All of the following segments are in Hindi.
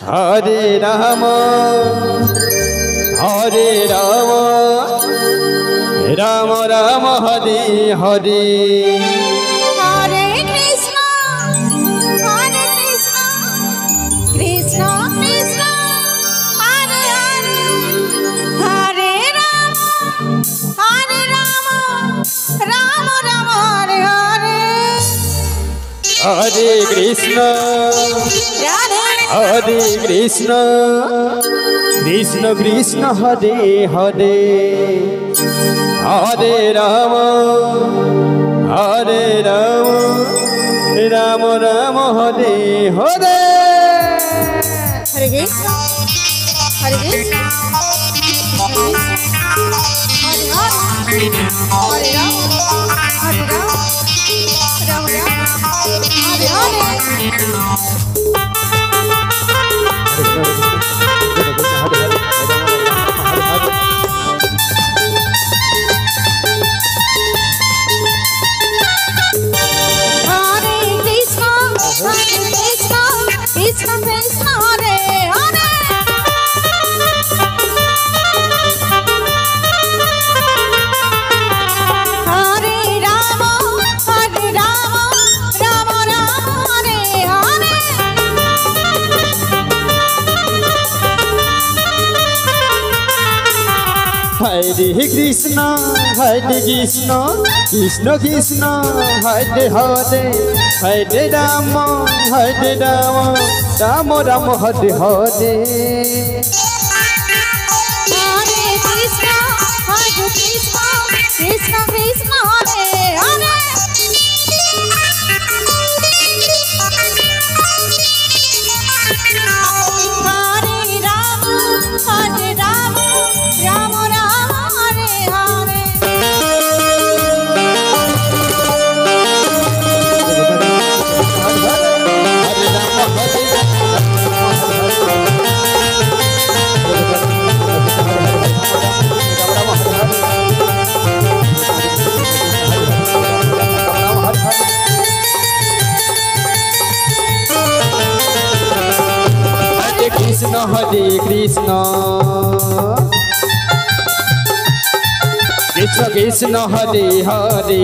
हरे राम राम राम हरे हरे हरे कृष्ण कृष्ण कृष्ण हरे हरे हरे राम राम राम हरे हरे हरे कृष्ण कृष्ण कृष्ण हरे हरे हरे राम राम राम हरे हरे हरे कृष्ण हरे कृष्ण हरे हरे राम राम हरे कृष्ण कृष्ण हरे हरे हरे राम राम राम हरे हरे हरे कृष्ण कृष्ण कृष्ण हरे हरे हरे राम राम राम हरे हरे हरे कृष्ण कृष्ण कृष्ण हरे हरे हरे राम राम राम हरे हरे कृष्ण हरे कृष्ण कृष्ण कृष्ण हरे हरे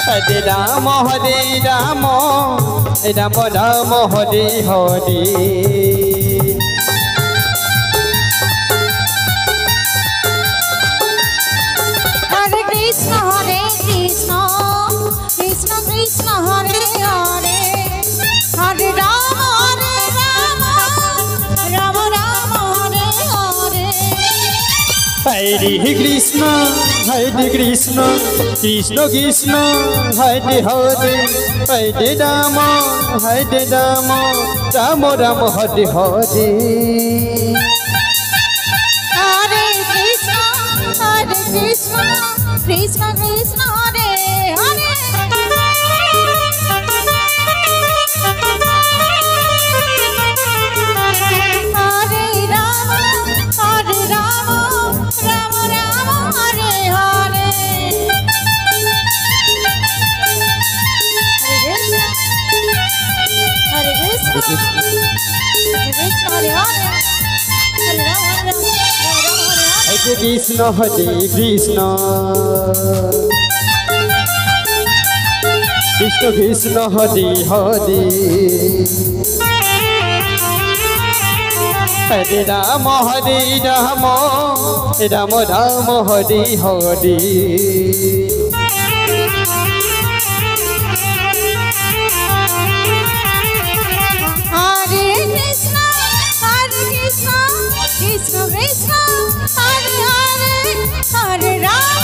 हरे राम राम राम हरे हरे हरे कृष्ण कृष्ण कृष्ण हरे हरे हरे राम राम राम हरे हरे हरे कृष्ण कृष्ण कृष्ण हरे हरे हरे राम राम राम हरे हरे हरे कृष्ण कृष्ण कृष्ण हरे हरे हरे राम राम राम हरे हरे हरे कृष्ण हरे हरे हरे राम हरे कृष्ण कृष्ण कृष्ण हरे हरे हरे राम राम राम हरे हरे हरे कृष्ण कृष्ण कृष्ण हरे हरे हरे राम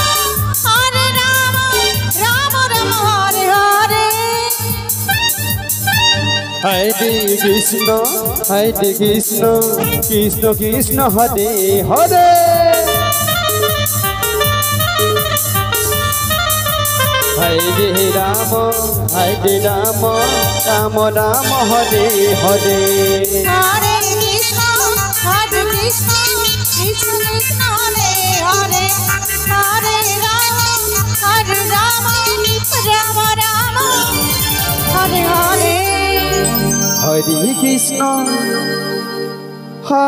राम राम हरे हरे हरे कृष्ण कृष्ण कृष्ण हरे हरे हरे राम राम राम हरे हरे हरे कृष्ण कृष्ण कृष्ण हरे हरे हरे राम राम राम হরে হরে হরে কৃষ্ণ